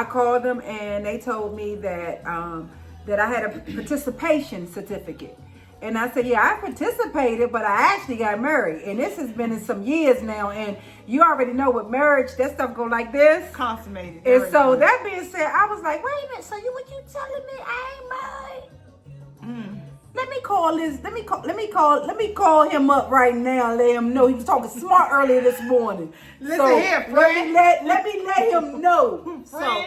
called them and they told me that that I had a participation certificate. And I said, yeah, I participated, but I actually got married. And this has been in some years now. And you already know with marriage, that stuff go like this. Consummated. And so that being said, I was like, wait a minute. So what you telling me I ain't married? Let me call him up right now and let him know. He was talking smart earlier this morning. Listen here, friend. Let me let him know. Friend. So,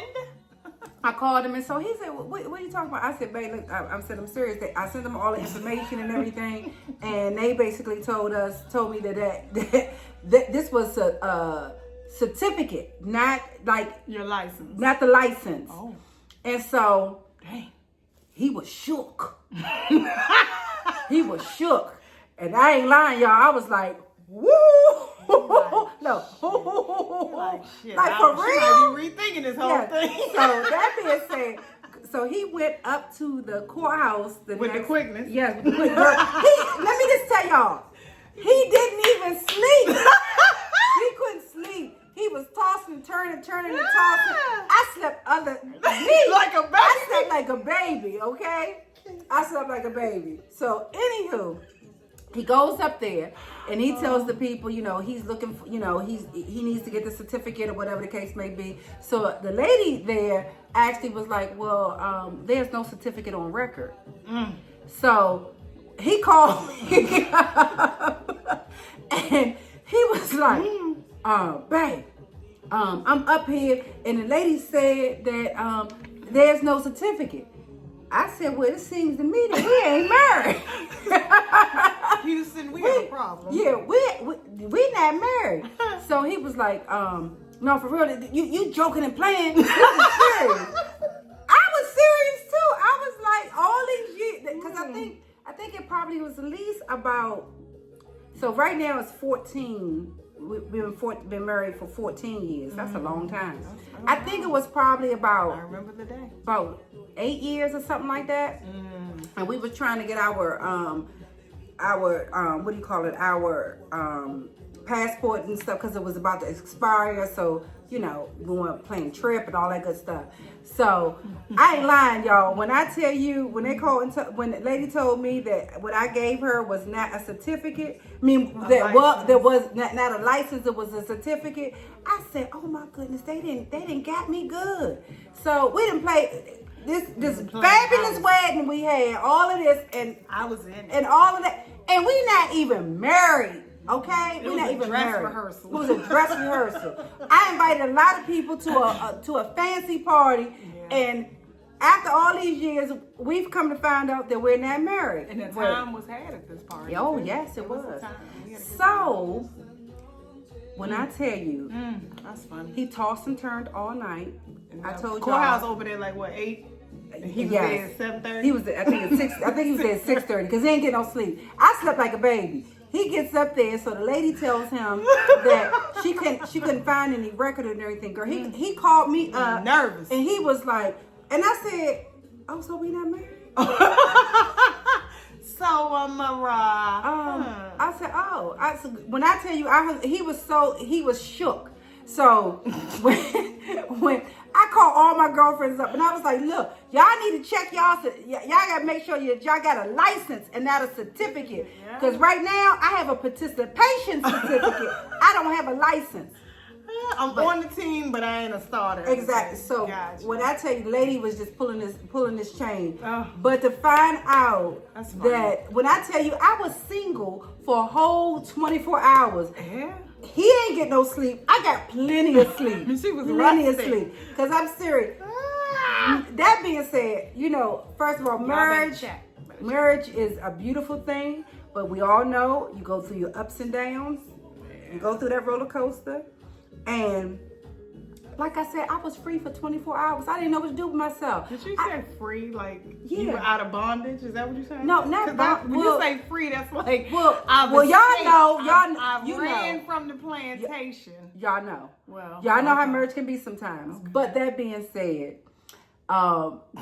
I called him and so he said, what are you talking about? I said, babe, look, I said, I'm serious. I sent them all the information and everything. And they basically told me that this was a certificate, not like your license. Not the license. Oh. And so, dang, he was shook. He was shook. And I ain't lying, y'all. I was like, woo! No. Like, shit, like for real? She might be rethinking this whole thing. So that being said, so he went up to the courthouse. The quickness. Yes, with the quickness. Let me just tell y'all, he didn't even sleep. He couldn't sleep. He was tossing and turning and tossing. I slept like a baby. I slept like a baby, okay? I slept like a baby. So, anywho, he goes up there and he tells the people, he's looking for, he needs to get the certificate or whatever the case may be. So the lady there actually was like, well, there's no certificate on record. So he called me and he was like, babe, I'm up here and the lady said that there's no certificate. I said, well, it seems to me that we ain't married. Houston, we have a problem. Yeah, we not married. So he was like, no, for real, you joking and playing. This is serious. I was serious too. I was like, all these years, because I think it probably was at least about, so right now it's 14. We've been married for 14 years. That's a long time. I think it was probably about, I remember the day. About 8 years or something like that. And we were trying to get our what do you call it? Our passport and stuff because it was about to expire. So, we went playing trip and all that good stuff. So I ain't lying, y'all. When I tell you, when the lady told me that what I gave her was not a certificate, there was not a license, it was a certificate. I said, oh my goodness, they didn't got me good. So we didn't play this fabulous wedding we had, all of this, and I was in it. And all of that, and we not even married. Okay, we're not even married. Rehearsal. It was a dress rehearsal. I invited a lot of people to a fancy party, and after all these years, we've come to find out that we're not married. And the time was had at this party. Oh yes, it was. So when I tell you, that's funny. He tossed and turned all night. I told you. Courthouse over there like what 8? He was there at 7:30. He was there, I think at 6. I think he was there at 6:30 because he ain't get no sleep. I slept like a baby. He gets up there, so the lady tells him that she couldn't find any record and everything. Girl, he called me up, nervous, and he was like, and I said, "Oh, so we not married?" So Mariah. I said, "Oh," when I tell you, he was shook. So when I called all my girlfriends up and I was like, look, y'all need to check y'all got to make sure y'all got a license and not a certificate. Because right now I have a participation certificate. I don't have a license. I'm on the team, but I ain't a starter. Exactly. So when I tell you, the lady was just pulling this chain. But to find out that when I tell you I was single for a whole 24 hours. Yeah. He ain't get no sleep. I got plenty of sleep. She was plenty of sleep. Because I'm serious. That being said, first of all, marriage is a beautiful thing. But we all know you go through your ups and downs. You go through that roller coaster. And like I said, I was free for 24 hours. I didn't know what to do with myself. Did you say free? Like you were out of bondage? Is that what you're saying? No, not bondage. When you say free, that's like y'all know. I ran from the plantation. Y'all know. Well, y'all know how marriage can be sometimes. Okay. But that being said,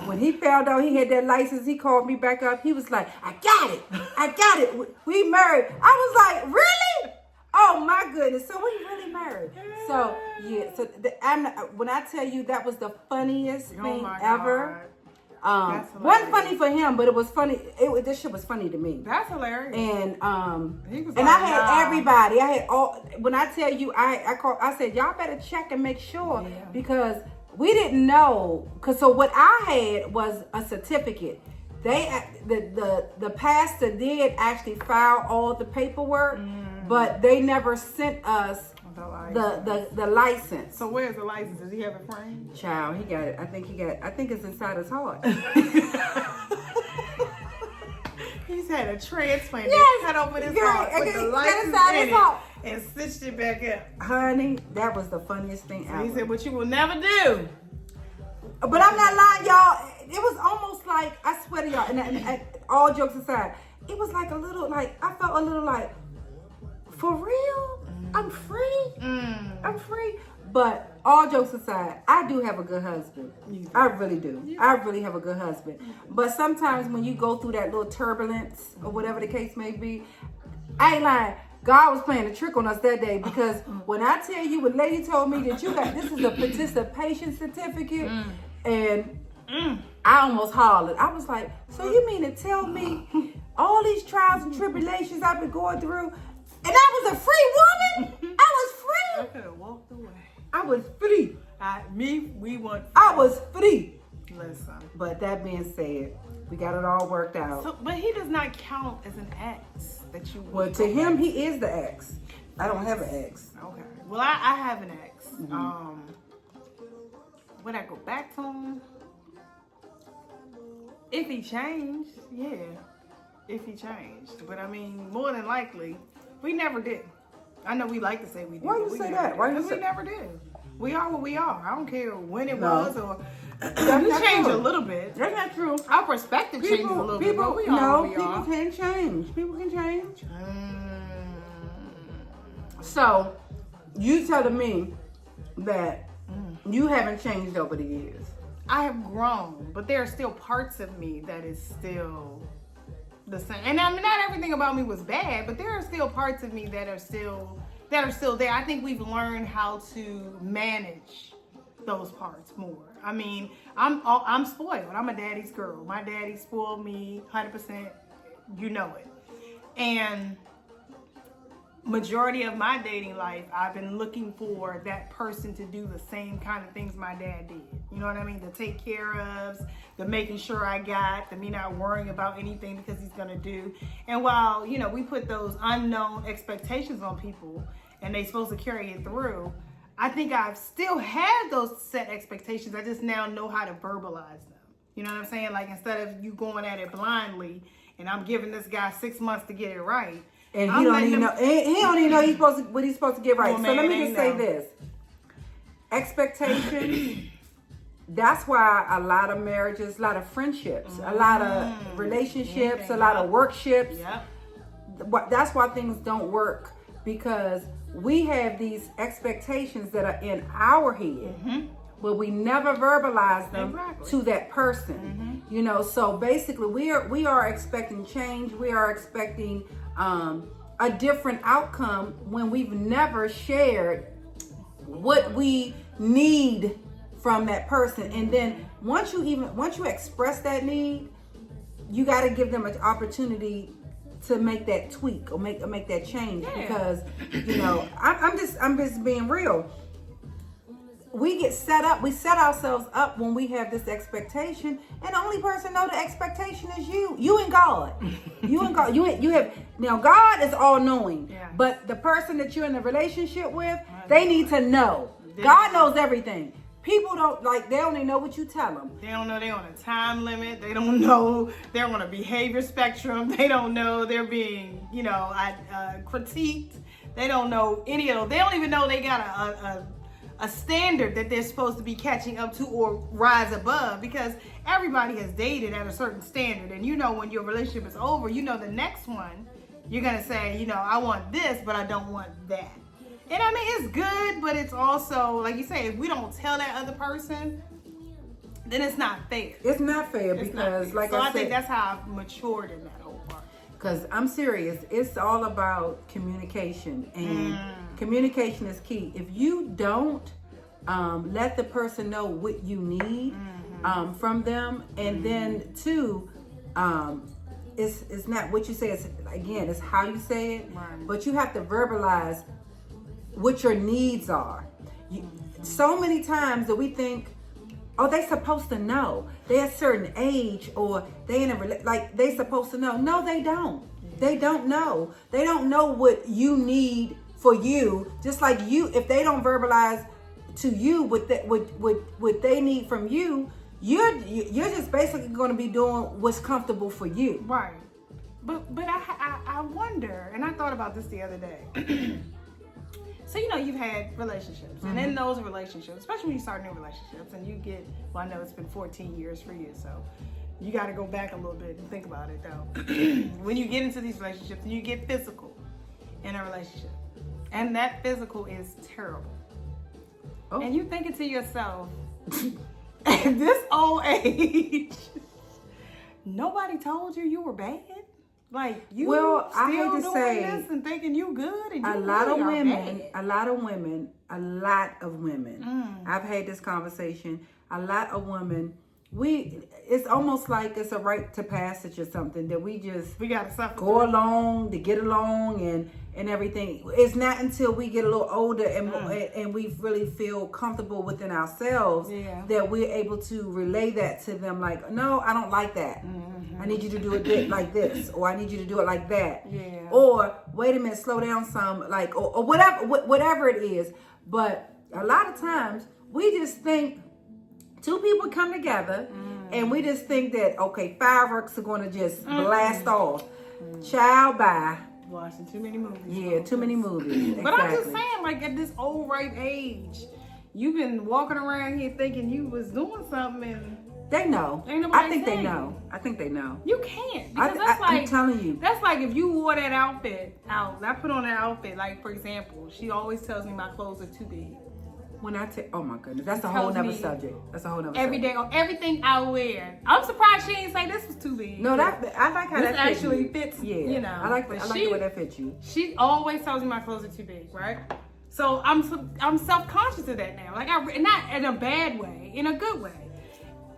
when he found out he had that license, he called me back up. He was like, I got it. We married. I was like, really? Oh my goodness! So we really married. So yeah. So when I tell you that was the funniest thing ever. Wasn't funny for him, but it was funny. This shit was funny to me. That's hilarious. And and I had everybody. I had all. When I tell you, I said y'all better check and make sure because we didn't know. So what I had was a certificate. The pastor did actually file all the paperwork, but they never sent us the license. So where's the license? Does he have it framed? Child, he got it. I think it's inside his heart. He's had a transplant. Yes, cut open his heart with the license in it and stitched it back up. Honey, that was the funniest thing ever. He said, "What you will never do." But I'm not lying, y'all. It was almost like, I swear to y'all, and all jokes aside, it was like a little, like, I felt a little like, for real? I'm free? I'm free? But all jokes aside, I do have a good husband. I really do. I really have a good husband. But sometimes when you go through that little turbulence or whatever the case may be, I ain't lying. God was playing a trick on us that day because when I tell you, when lady told me that this is a participation certificate, and I almost hollered. I was like, so you mean to tell me all these trials and tribulations I've been going through, and I was a free woman? I was free. I could have walked away. I was free. We want. I was free. Listen. But that being said, we got it all worked out. So, but he does not count as an ex that you. Well, to him, he is the ex. I don't have an ex. Okay. Well, I have an ex. Would I go back to him? If he changed, yeah. If he changed. But I mean, more than likely, we never did. I know we like to say we did. Why you say that? Why you say? We never did. We are what we are. I don't care when it No. was or we changed a little bit. That's not true. Our perspective changes a little bit. But we are what we people are. can change. People can change. So, you telling me that you haven't changed over the years? I have grown, but there are still parts of me that is still the same. And I mean, not everything about me was bad, but there are still parts of me that are still there. I think we've learned how to manage those parts more. I mean, I'm spoiled. I'm a daddy's girl. My daddy spoiled me 100%. You know it. And majority of my dating life, I've been looking for that person to do the same kind of things my dad did. You know what I mean? The take care of, the making sure I got, the me not worrying about anything because he's going to do. And while, you know, we put those unknown expectations on people and they're supposed to carry it through, I think I've still had those set expectations. I just now know how to verbalize them. You know what I'm saying? Like, instead of you going at it blindly and I'm giving this guy 6 months to get it right, and he don't even know. He don't even know what he's supposed to get right. Oh, so man, let me just say this: expectation. That's why a lot of marriages, a lot of friendships, a lot of relationships, a lot of workships. Yep. That's why things don't work, because we have these expectations that are in our head, but we never verbalize them to that person. You know, so basically we are expecting change. We are expecting a different outcome when we've never shared what we need from that person. And then once you express that need, you got to give them an opportunity to make that tweak or make that change. Because, you know, I'm just being real. We get set up. We set ourselves up when we have this expectation, and the only person know the expectation is you. You and God. You and God. You have now. God is all knowing, but the person that you're in a relationship with, they need to know. God knows everything. People don't they only know what you tell them. They don't know they're on a time limit. They don't know they're on a behavior spectrum. They don't know they're being, you know, critiqued. They don't know any of those. They don't even know they got a standard that they're supposed to be catching up to or rise above, because everybody has dated at a certain standard. And you know, when your relationship is over, you know the next one, you're going to say, you know, I want this, but I don't want that. And I mean, it's good, but it's also, like you say, if we don't tell that other person, then it's not fair. It's not fair because, like I said, I think that's how I've matured in that whole part. Because I'm serious. It's all about communication. And communication is key. If you don't let the person know what you need from them, and then two, it's not what you say. It's, again, it's how you say it. Right. But you have to verbalize what your needs are. So many times that we think, oh, they supposed to know. They're a certain age, or they in a like they supposed to know. No, they don't. They don't know. They don't know what you need for you. Just like you, if they don't verbalize to you what they need from you, you're just basically going to be doing what's comfortable for you. Right. But I wonder, and I thought about this the other day. So, you know, you've had relationships, and in those relationships, especially when you start new relationships, and you get, well, I know it's been 14 years for you, so you got to go back a little bit and think about it, though. When you get into these relationships, and you get physical in a relationship, and that physical is terrible. Oh. And you thinking to yourself, at this old age, nobody told you were bad? Like, you still I hate to doing say, this and thinking you good, and you a lot of women, I've had this conversation, a lot of women, it's almost like it's a rite to passage or something that we gotta suffer, go along to get along and everything. It's not until we get a little older and we really feel comfortable within ourselves that we're able to relay that to them. Like, no, I don't like that. I need you to do it like this, or I need you to do it like that. Yeah. Or wait a minute, slow down some, like, or whatever it is. But a lot of times we just think two people come together and we just think that, okay, fireworks are going to just blast off. Child, bye. Watching too many movies. Yeah, too many movies. But I'm just saying, like, at this old ripe age, you've been walking around here thinking you was doing something, and they know. I think they know. I think they know. You can't, because that's like, I'm telling you. That's like if you wore that outfit out. I put on that outfit, like, for example, she always tells me my clothes are too big. When I take, oh my goodness, that's a whole nother subject. That's a whole nother every subject. day on everything I wear. I'm surprised she didn't say this was too big. No, I like how this that actually fits. Yeah, you know. I like the way that fits you. She always tells me my clothes are too big, right? So I'm self-conscious of that now. Like, not in a bad way, in a good way.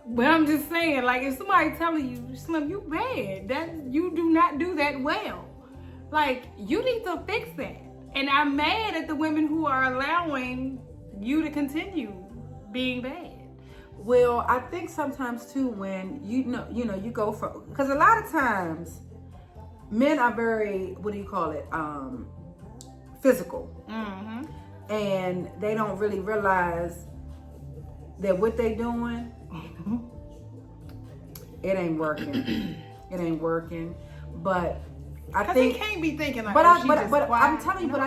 But I'm just saying, like, if somebody telling you, Slim, you bad, that you do not do that well. Like, you need to fix that. And I'm mad at the women who are allowing you to continue being bad. Well, I think sometimes too, when you go for, because a lot of times men are very, what do you call it, physical, and they don't really realize that what they doing, it ain't working. It ain't working. But I think he can't be thinking like, but I'm telling you, no. But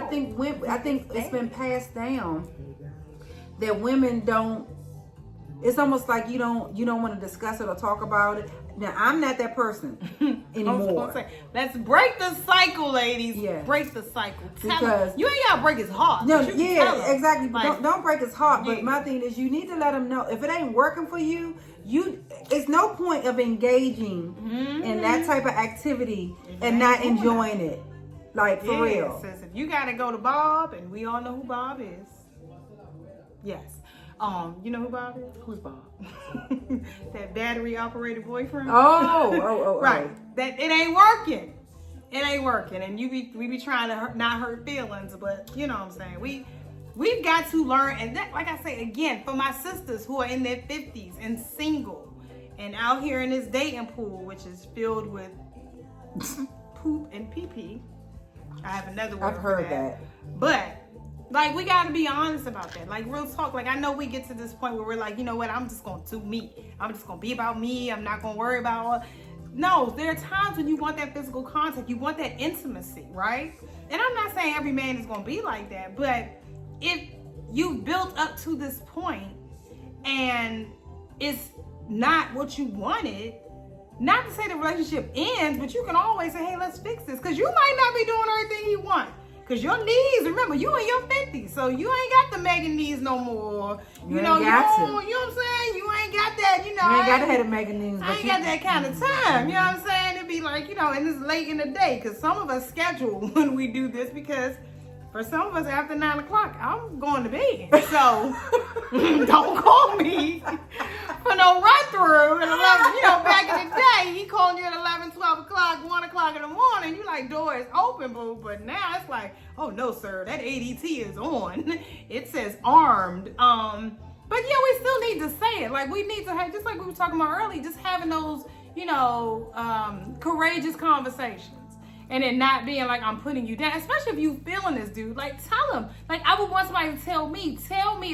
I think it's been passed down that women don't. It's almost like you don't want to discuss it or talk about it. Now, I'm not that person anymore. Let's break the cycle, ladies. Yeah. Break the cycle. Because you ain't gotta break his heart. No, yeah, exactly. Like, don't break his heart. Yeah. But my thing is, you need to let him know if it ain't working for you. It's no point of engaging in that type of activity and not enjoying it. Like, for real. Sis, if you gotta go to Bob, and we all know who Bob is. Yes. You know who Bob is? Who's Bob? That battery operated boyfriend. Oh. Right. That it ain't working. It ain't working, and we be trying to not hurt feelings, but you know what I'm saying. We've got to learn, and that, like I say again, for my sisters who are in their 50s and single, and out here in this dating pool, which is filled with poop and pee-pee. I have another word. I've heard that. But like, we got to be honest about that. Like, real talk. Like, I know we get to this point where we're like, you know what? I'm just going to do me. I'm just going to be about me. I'm not going to worry about all. No, there are times when you want that physical contact. You want that intimacy, right? And I'm not saying every man is going to be like that. But if you've built up to this point and it's not what you wanted, not to say the relationship ends, but you can always say, hey, let's fix this. Because you might not be doing everything you want. Because your knees, remember, you in your 50s, so you ain't got the Megan knees no more. You know what I'm saying? You ain't got that, You ain't got to have the Megan knees. I ain't got that kind of time. You know what I'm saying? It'd be like, and it's late in the day, because some of us schedule when we do this, because for some of us after 9 o'clock, I'm going to bed. So don't call me for no run through. And back in the day, he called you at 11, 12 o'clock, 1 o'clock in the morning. You like, door is open, boo. But now it's like, oh no, sir, that ADT is on. It says armed. But yeah, we still need to say it. Like, we need to have, just like we were talking about earlier, just having those, courageous conversations. And then not being like, I'm putting you down. Especially if you feeling this dude. Like, tell him. Like, I would want somebody to tell me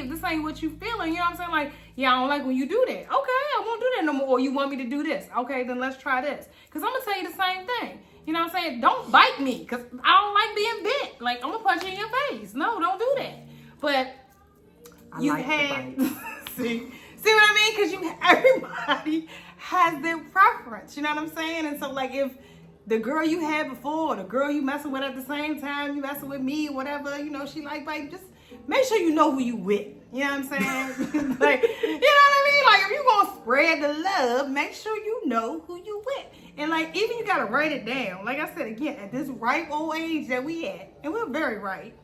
if this ain't what you feeling. You know what I'm saying? Like, yeah, I don't like when you do that. Okay, I won't do that no more. Or you want me to do this. Okay, then let's try this. Because I'm going to tell you the same thing. You know what I'm saying? Don't bite me. Because I don't like being bit. Like, I'm going to punch you in your face. No, don't do that. But you had... see what I mean? Because everybody has their preference. You know what I'm saying? And so, like, if the girl you had before, or the girl you messing with at the same time, you messing with me, whatever, she like just make sure you know who you with. You know what I'm saying? Like, you know what I mean? Like, if you gonna spread the love, make sure you know who you with. And like, even you gotta write it down. Like I said again, at this ripe old age that we at, and we're very ripe,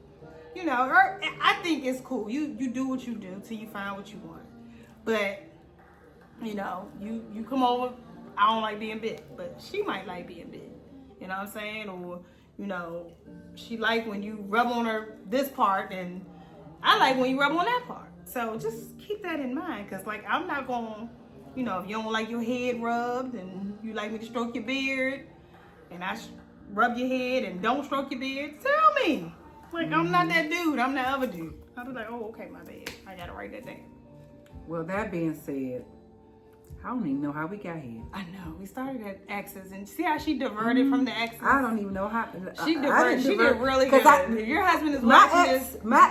I think it's cool. You do what you do till you find what you want. But you come over. I don't like being bit, but she might like being bit. You know what I'm saying? Or, she like when you rub on her this part, and I like when you rub on that part. So just keep that in mind, because, like, I'm not going to, if you don't like your head rubbed and you like me to stroke your beard, and I rub your head and don't stroke your beard, tell me. Like, I'm not that dude. I'm the other dude. I'll be like, oh, okay, my bad. I got to write that down. Well, that being said, I don't even know how we got here. I know. We started at exes, and see how she diverted from the exes? I don't even know how. She diverted. She did really good. Your husband is watching this. My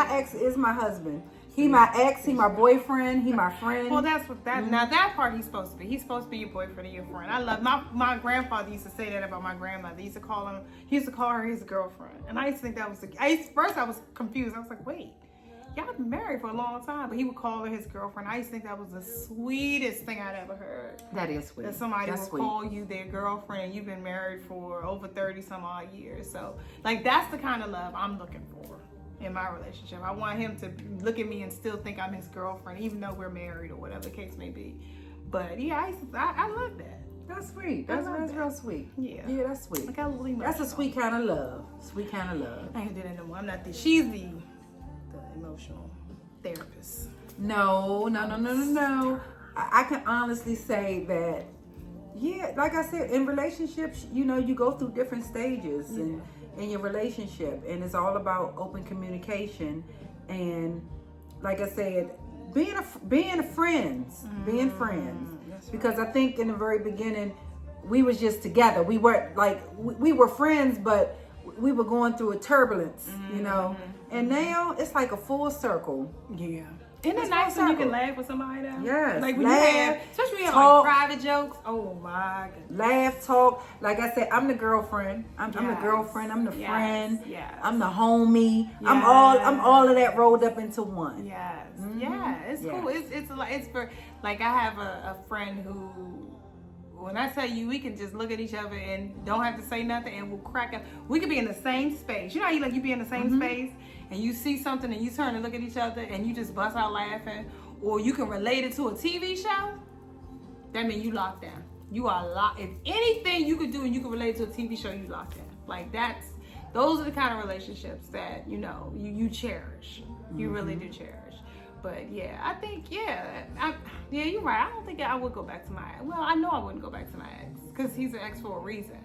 ex is my husband. He my ex. He my boyfriend. He my friend. Well, that's what that. Now that part he's supposed to be. He's supposed to be your boyfriend and your friend. I love my grandfather used to say that about my grandmother. He used to call her his girlfriend, and I used to think that was first I was confused. I was like, wait. Y'all been married for a long time, but he would call her his girlfriend. I used to think that was the sweetest thing I'd ever heard. That is sweet. That somebody will call you their girlfriend, and you've been married for over 30 some odd years. So, like, that's the kind of love I'm looking for in my relationship. I want him to look at me and still think I'm his girlfriend, even though we're married or whatever the case may be. But yeah, I love that. That's sweet. That's real sweet. Yeah. Yeah, that's sweet. Like, that's a sweet kind of love. Sweet kind of love. I ain't doing it no more. I'm not she's the emotional therapist. No. I can honestly say that, yeah, like I said, in relationships, you go through different stages in your relationship, and it's all about open communication. And like I said, being friends. Because I think in the very beginning, we was just together. We weren't like, we were friends, but we were going through a turbulence, and now it's like a full circle. Yeah. Isn't it nice when you can laugh with somebody though? Yes. Like when especially when you have like private jokes. Oh my goodness. Laugh, talk. Like I said, I'm the girlfriend. I'm the girlfriend. I'm the friend. Yes. I'm the homie. Yes. I'm all of that rolled up into one. Yes. Mm-hmm. Yeah. It's cool. It's for, like, I have a friend who, when I tell you, we can just look at each other and don't have to say nothing, and we'll crack up. We could be in the same space. You know how you be in the same space, and you see something and you turn and look at each other and you just bust out laughing, or you can relate it to a TV show. That means you locked down. You are locked. If anything you could do and you can relate to a TV show, you locked down. Like, those are the kind of relationships that you cherish. You really do cherish. But yeah, I think you're right. I don't think I would go back to my ex. Well, I know I wouldn't go back to my ex because he's an ex for a reason.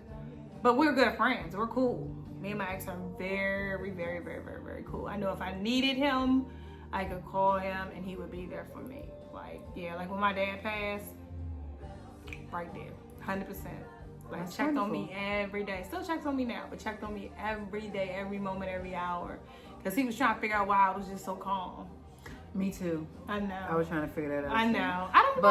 But we're good friends. We're cool. Me and my ex are very, very, very, very, very cool. I know if I needed him, I could call him and he would be there for me. Like when my dad passed, right there, 100%. Like, That's checked wonderful. on me every day. Still checks on me now, but checked on me every day, every moment, every hour, because he was trying to figure out why I was just so calm. Me too. I know. I was trying to figure that out. I know. I don't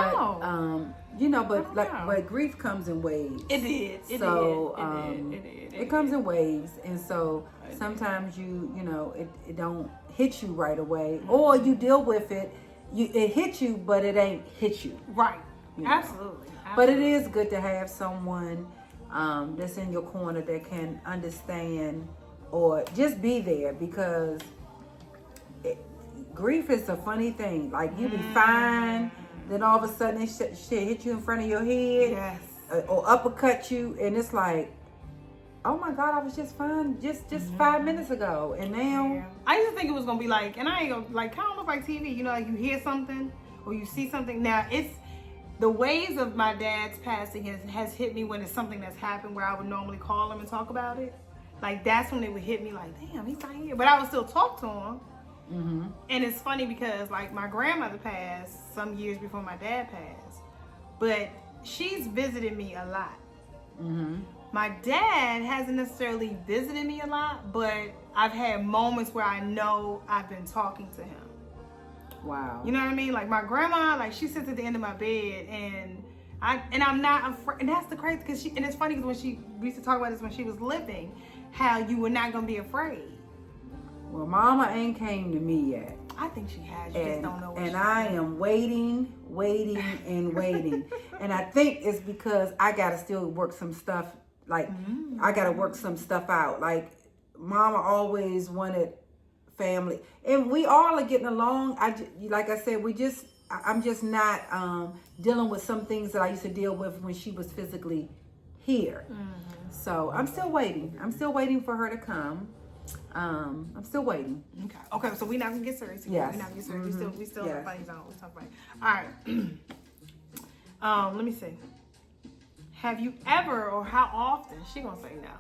know. But grief comes in waves. It did. It comes in waves, and so sometimes it don't hit you right away, or you deal with it. It hit you, but it ain't hit you. Right. Absolutely. But it is good to have someone that's in your corner that can understand or just be there, because grief is a funny thing. Like, you be fine, then all of a sudden shit hit you in front of your head, Yes. Or uppercut you, and it's like, oh my God, I was just fine just 5 minutes ago, and now. Yeah. I used to think it was gonna be like, and I ain't gonna, like, kind of look like TV. You know, like you hear something or you see something. Now it's the waves of my dad's passing has hit me when it's something that's happened where I would normally call him and talk about it. Like, that's when it would hit me like, damn, he's not here. But I would still talk to him. Mm-hmm. And it's funny because, like, my grandmother passed some years before my dad passed, but she's visited me a lot. Mm-hmm. My dad hasn't necessarily visited me a lot, but I've had moments where I know I've been talking to him. Wow. You know what I mean? Like, my grandma, like, she sits at the end of my bed, and I'm not afraid. And that's the crazy, because and it's funny because we used to talk about this when she was living, how you were not gonna be afraid. Well, Mama ain't came to me yet. I think she has. You just don't know. And I am waiting, and waiting. And I think it's because I gotta still work some stuff. Like, I gotta work some stuff out. Like, Mama always wanted family, and we all are getting along. Like I said, I'm just not dealing with some things that I used to deal with when she was physically here. So I'm still waiting. I'm still waiting for her to come. I'm still waiting. Okay, so we're not gonna get serious. Yes. We're not gonna get serious. We still Yes. in the funny zone. Let's talk about it. All right. Let me see. Have you ever, or how often, she gonna say no,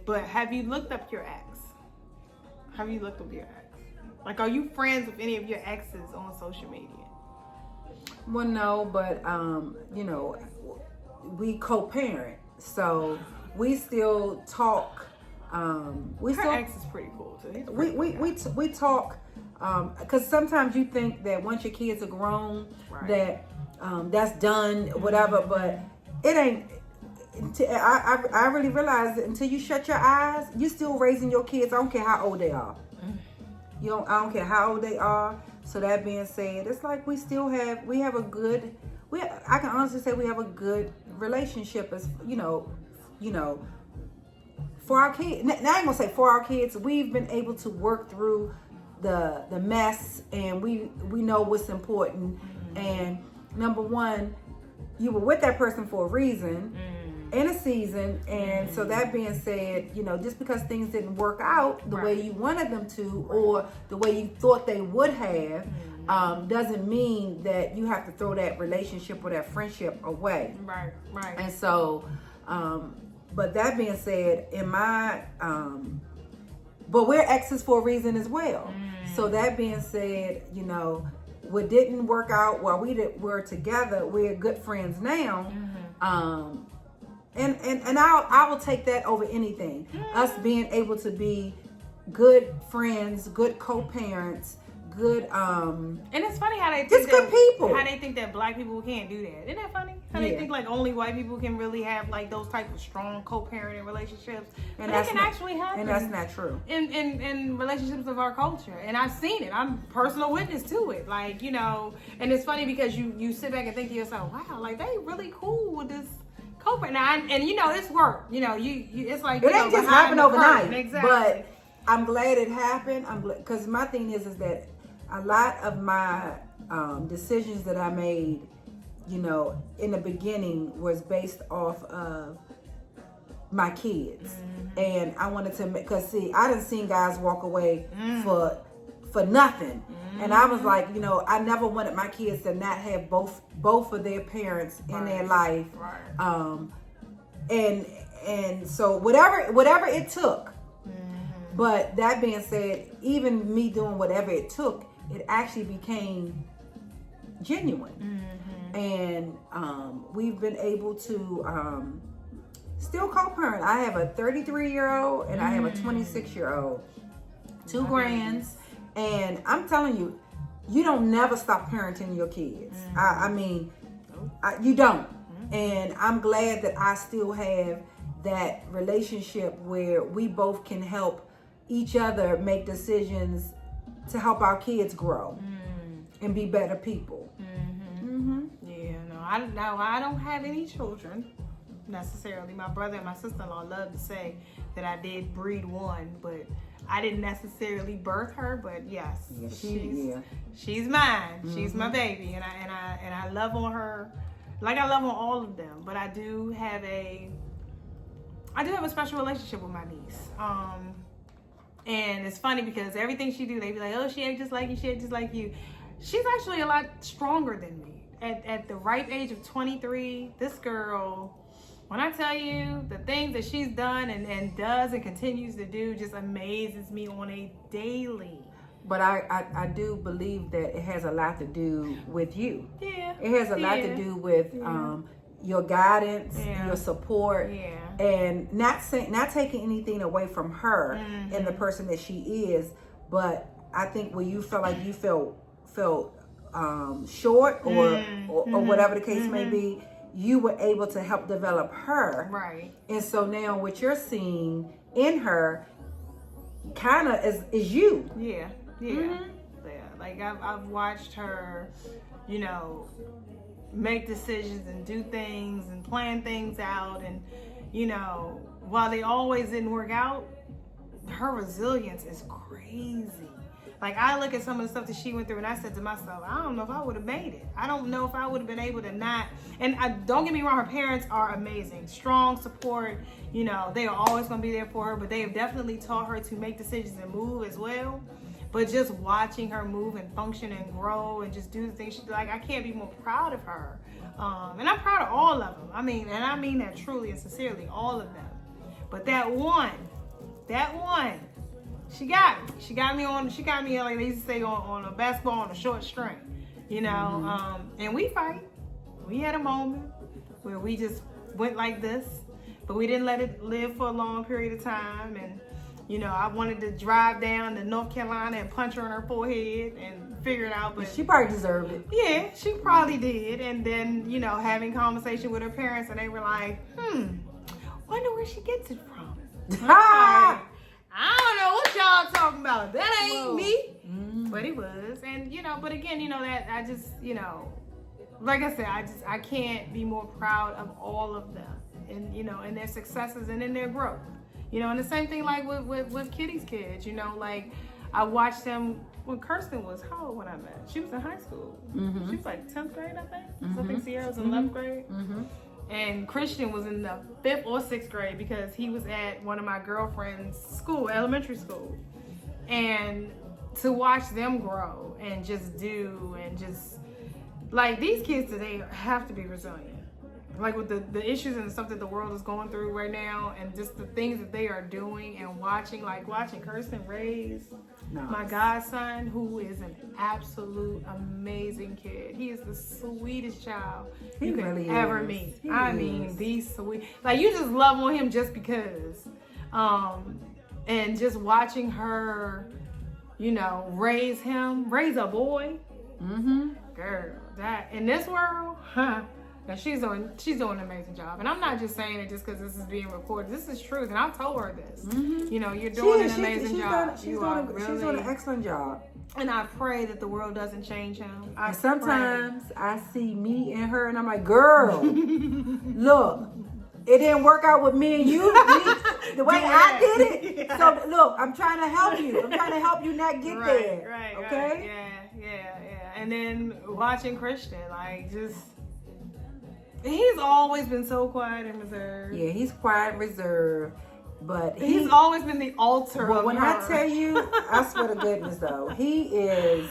but have you looked up your ex? Have you looked up your ex? Like, are you friends with any of your exes on social media? Well, no, but you know, we co-parent, so we still talk. Her ex is pretty cool too. He's pretty cool. We talk, because sometimes you think that once your kids are grown, Right. that that's done, whatever, but it ain't. I really realize that until you shut your eyes, you're still raising your kids. I don't care how old they are. I don't care how old they are. So that being said, it's like I can honestly say we have a good relationship, as you know, for our kids. Now I ain't gonna say for our kids. We've been able to work through the mess, and we know what's important. And number one, you were with that person for a reason. In a season, and so that being said, just because things didn't work out the way you wanted them to, or the way you thought they would have, doesn't mean that you have to throw that relationship or that friendship away. Right. And so, but that being said, but we're exes for a reason as well. So that being said, what didn't work out while we're together, we're good friends now. And I will take that over anything. Us being able to be good friends, good co-parents, good and it's funny how they think just good people. How they think that black people can't do that. Isn't that funny? How they think like only white people can really have like those type of strong co-parenting relationships. And that can actually happen. And that's not true. In relationships of our culture. And I've seen it. I'm personal witness to it. Like, and it's funny because you sit back and think to yourself, wow, like they really cool with this co-parent. And it's work. It's like it ain't just happen overnight. Exactly. But I'm glad it happened. I'm glad, because my thing is that a lot of my decisions that I made, in the beginning was based off of my kids. And I wanted to because I done seen guys walk away for nothing. And I was like, I never wanted my kids to not have both of their parents in their life. And so whatever it took. But that being said, even me doing whatever it took, it actually became genuine. And we've been able to still co-parent. I have a 33-year-old and I have a 26-year-old, two grands. And I'm telling you, you don't never stop parenting your kids. I mean, you don't. And I'm glad that I still have that relationship where we both can help each other make decisions to help our kids grow and be better people. Yeah, no, I don't have any children, necessarily. My brother and my sister-in-law love to say that I did breed one, but I didn't necessarily birth her. But yes, she's mine. She's my baby, and I love on her like I love on all of them. But I do have a special relationship with my niece. And it's funny because everything she do, they be like, oh, she ain't just like you, she ain't just like you. She's actually a lot stronger than me. At the ripe age of 23, this girl, when I tell you the things that she's done and does and continues to do just amazes me on a daily. But I do believe that it has a lot to do with you. Yeah. It has a lot to do with your guidance, your support, and not taking anything away from her and the person that she is. But I think when you felt like you felt short or whatever the case may be, you were able to help develop her. Right. And so now what you're seeing in her kind of is you. Yeah. Like I've watched her, make decisions and do things and plan things out, and while they always didn't work out, her resilience is crazy. Like, I look at some of the stuff that she went through and I said to myself, I don't know if I would have made it. I don't know if I would have been able to not. And don't get me wrong, her parents are amazing. Strong support. They are always going to be there for her. But they have definitely taught her to make decisions and move as well. But just watching her move and function and grow and just do the things she's like, I can't be more proud of her. And I'm proud of all of them. I mean that truly and sincerely, all of them. But that one, she got me. She got me like they used to say on a basketball on a short string, and we fight. We had a moment where we just went like this, but we didn't let it live for a long period of time. And, I wanted to drive down to North Carolina and punch her on her forehead and figure it out. But she probably deserved it. Yeah, she probably did. And then, having conversation with her parents, and they were like, wonder where she gets it from. I don't know what y'all talking about. That ain't me. But it was. And, but again, that I just, like I said, I can't be more proud of all of them and, and their successes and in their growth. And the same thing like with Kitty's kids, like I watched them when Kirsten was how old when I met? She was in high school. She was like 10th grade, I think. So I think Sierra was in 11th grade. And Christian was in the 5th or 6th grade because he was at one of my girlfriend's school, elementary school. And to watch them grow and just do and just, like, these kids today have to be resilient. Like with the issues and the stuff that the world is going through right now and just the things that they are doing and watching Kirsten raise my godson, who is an absolute amazing kid. He is the sweetest child you could ever meet. I mean, the sweet. Like, you just love on him just because. And just watching her, raise a boy. Girl, that in this world, now she's doing an amazing job, and I'm not just saying it just because this is being recorded. This is truth, and I've told her this. You're doing an amazing job. She's doing an excellent job. And I pray that the world doesn't change him. Sometimes I see me and her, and I'm like, girl, look, it didn't work out with me and you the way I did it. Yeah. So look, I'm trying to help you. I'm trying to help you not get there. Right. Okay. Yeah. And then watching Christian, like, just. He's always been so quiet and reserved. Yeah, he's quiet and reserved, but he's always been the altar. But of when her. I tell you, I swear to goodness, though, he's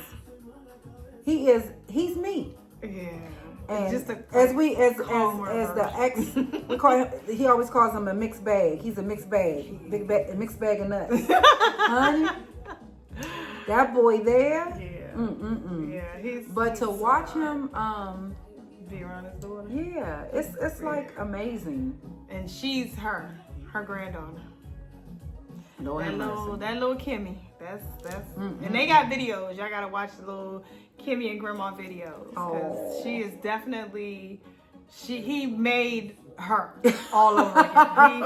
me. Yeah. And just as the ex, we call him. He always calls him a mixed bag. He's a mixed bag, a mixed bag of nuts, honey. That boy there. Yeah. Yeah. But to watch him, be around his daughter. Yeah, it's like amazing. And she's her granddaughter. That little Kimmy. That's and they got videos. Y'all gotta watch the little Kimmy and Grandma videos. Because she is definitely he made her all over again.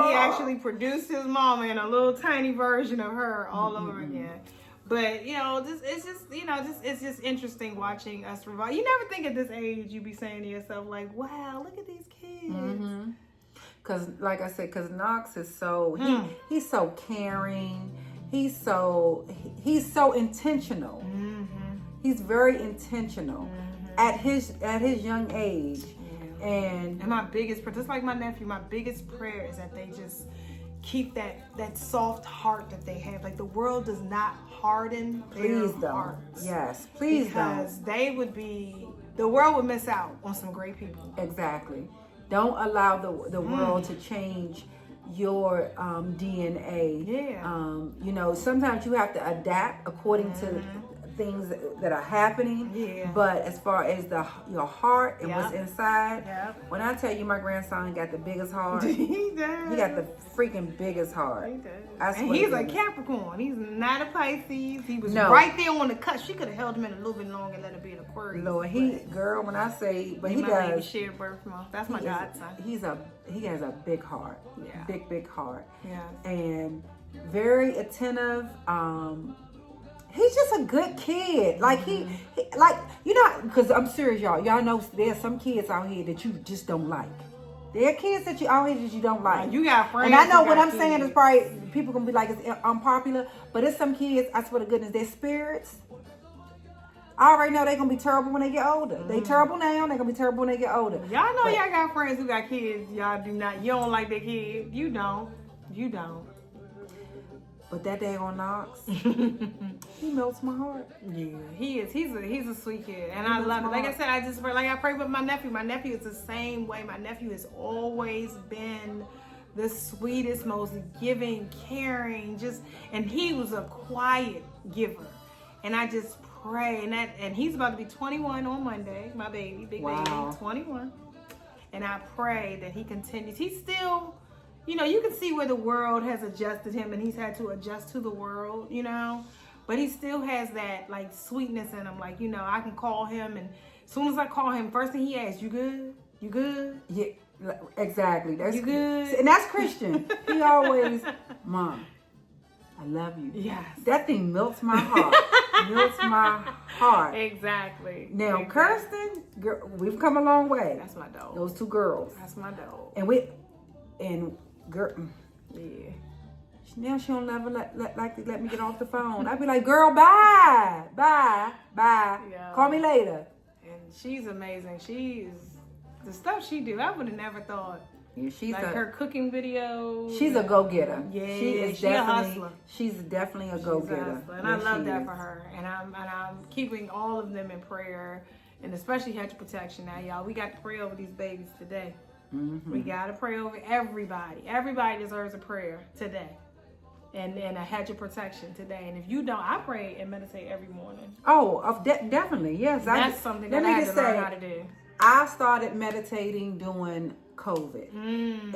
He actually produced his mama in a little tiny version of her all over again. But it's just interesting watching us revive. You never think at this age you'd be saying to yourself like, "Wow, look at these kids." Mm-hmm. Cause, like I said, cause Knox is so he's so caring. He's so intentional. Mm-hmm. He's very intentional at his young age. Yeah. And my biggest prayer, just like my nephew, my biggest prayer is that they just keep that soft heart that they have. Like the world does not harden their hearts. Yes, please because the world would miss out on some great people. Exactly. Don't allow the world to change your DNA. Yeah. Sometimes you have to adapt according to things that are happening. Yeah. But as far as your heart and what's inside, Yep. when I tell you my grandson got the biggest heart, He does. he got the freaking biggest heart. He does. I swear And he's to a goodness. Capricorn. He's not a Pisces. He was No. right there on the cusp. She could have held him in a little bit longer and let him be an Aquarius. Lord, girl, when I say, but he my baby does. shared birth month. That's my godson. He has a big heart. Yeah. Big heart. Yeah. And very attentive. He's just a good kid. Like he like, because I'm serious, y'all. Y'all know there's some kids out here that you just don't like. There are kids that you out here that you don't like. You got friends. And I know who what got I'm saying kids. is probably people gonna be like it's unpopular, but it's some kids. I swear to goodness, their spirits. I already know they're gonna be terrible when they get older. They terrible now. They're gonna be terrible when they get older. Y'all know y'all got friends who got kids. Y'all do not. You don't like their kids. You don't. But that day on Knox, he melts my heart. Yeah, he is. He's a sweet kid, and I love it. Like I said, I pray with my nephew. My nephew is the same way. My nephew has always been the sweetest, most giving, caring. And he was a quiet giver. And I just pray, and he's about to be 21 on Monday. My baby, big baby, 21. And I pray that he continues. He's still. You can see where the world has adjusted him and he's had to adjust to the world, but he still has that like sweetness in him. Like, I can call him and as soon as I call him, first thing he asks, you good? You good? Yeah, exactly. That's you good? And that's Christian. He always, Mom, I love you. Yes. That thing melts my heart. Melts my heart. Exactly. Now, Kirsten, girl, we've come a long way. That's my dog. Those two girls. That's my dog. Girl, yeah. Now she don't never let me get off the phone. I'd be like, girl, bye. Yeah. Call me later. And she's amazing. The stuff she do, I would have never thought. Yeah, she's her cooking videos. She's a go-getter. Yeah, she's a hustler. She's definitely a go-getter. And I love that for her. And I'm keeping all of them in prayer, and especially hedge protection now, y'all. We got to pray over these babies today. Mm-hmm. We got to pray over everybody. Everybody deserves a prayer today. And a hedge of protection today. And if you don't, I pray and meditate every morning. Oh, definitely. Yes. That's something that I had to learn how to do. I started meditating during COVID.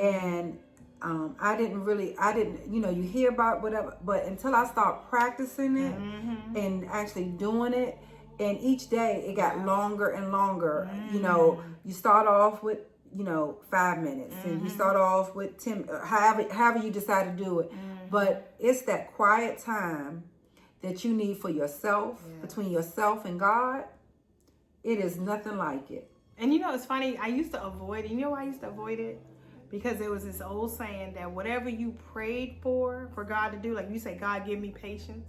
And I didn't, you hear about whatever, but until I start practicing it and actually doing it, and each day it got longer and longer. You start off with 5 minutes and you start off with 10, however you decide to do it. But it's that quiet time that you need for yourself, between yourself and God. It is nothing like it. And it's funny, I used to avoid it. You know why I used to avoid it? Because there was this old saying that whatever you prayed for God to do, like you say, God, give me patience.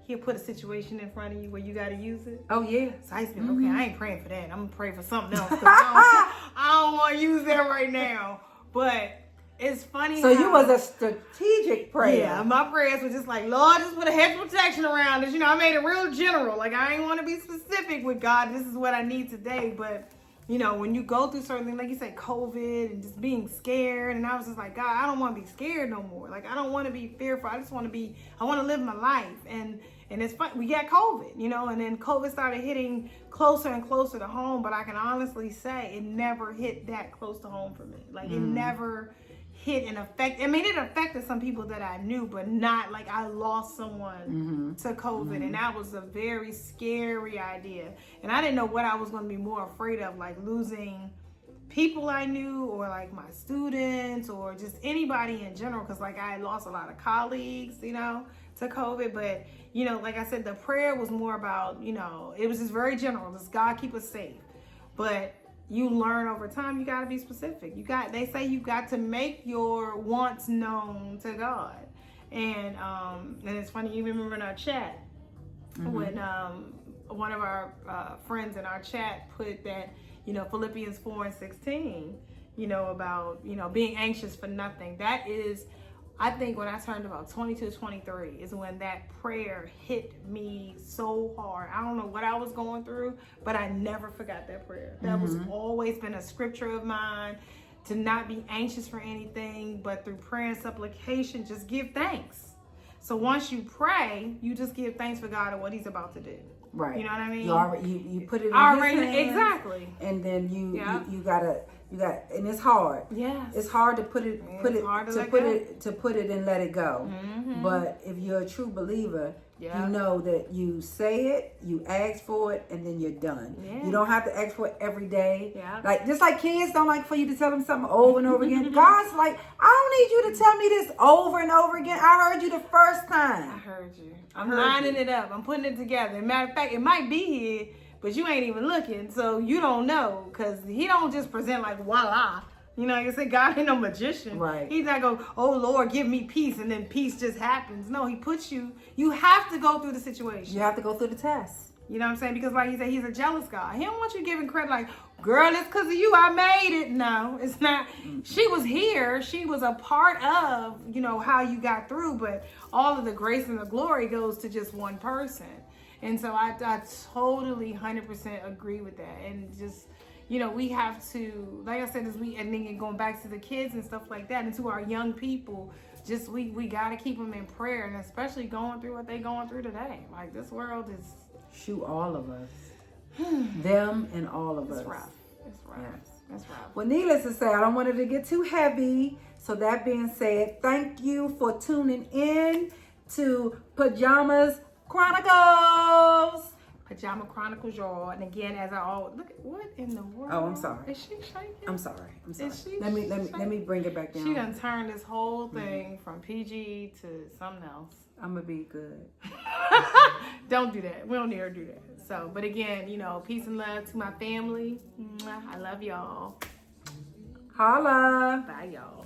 He'll put a situation in front of you where you got to use it. Oh, yeah. So I used to be, okay, I ain't praying for that. I'm going to pray for something else. I don't want to use that right now. But it's funny. So you was a strategic prayer. Yeah, my prayers were just like, Lord, just put a hedge of protection around us. I made it real general. Like, I ain't want to be specific with God. This is what I need today. But, when you go through certain things, like you said, COVID and just being scared. And I was just like, God, I don't want to be scared no more. Like, I don't want to be fearful. I want to live my life. And it's fun. We got COVID, and then COVID started hitting closer and closer to home. But I can honestly say it never hit that close to home for me. Like, it never hit and affect. I mean, it affected some people that I knew, but not like I lost someone to COVID. And that was a very scary idea. And I didn't know what I was going to be more afraid of, like losing people I knew or like my students or just anybody in general. Because like I had lost a lot of colleagues, to COVID, but like I said, the prayer was more about, it was just very general. Just God keep us safe. But you learn over time, you got to be specific. They say you got to make your wants known to God. And it's funny, you remember in our chat, when one of our friends in our chat put that, Philippians 4:16, about, being anxious for nothing. That is, I think when I turned about 22, 23 is when that prayer hit me so hard. I don't know what I was going through, but I never forgot that prayer. That was always been a scripture of mine, to not be anxious for anything, but through prayer and supplication, just give thanks. So once you pray, you just give thanks for God and what He's about to do. Right. You know what I mean? You put it in His hands. Exactly. And then you gotta, and it's hard. Yes. It's hard to put it and let it go. But if you're a true believer, you know that you say it, you ask for it, and then you're done. You don't have to ask for it every day. Just like kids don't like for you to tell them something over and over again. God's like, I don't need you to tell me this over and over again. I heard you the first time. I heard you. I'm lining it up. I'm putting it together. Matter of fact, it might be here, but you ain't even looking, so you don't know, because He don't just present like voila. Like I said, God ain't no magician. Right. He's not going, oh Lord, give me peace, and then peace just happens. No, He puts you have to go through the situation. You have to go through the test. You know what I'm saying? Because like He said, He's a jealous God. He don't want you giving credit like, girl, it's because of you I made it. No, it's not. She was here. She was a part of, how you got through, but all of the grace and the glory goes to just one person. And so I totally 100% agree with that. And just, we have to, like I said, and then going back to the kids and stuff like that, and to our young people, just we got to keep them in prayer, and especially going through what they're going through today. Like, this world is... Shoot, all of us. Them and all of us. It's rough. It's rough. Yes. That's rough. Well, needless to say, I don't want it to get too heavy. So that being said, thank you for tuning in to Pajama Chronicles. Pajama Chronicles, y'all. And again, as I always look, what in the world? Oh, I'm sorry. Is she shaking? I'm sorry. Is she let me bring it back down. She done turned this whole thing from PG to something else. I'm gonna be good. Don't do that. We don't need her to do that. So, but again, peace and love to my family. I love y'all. Holla. Bye, y'all.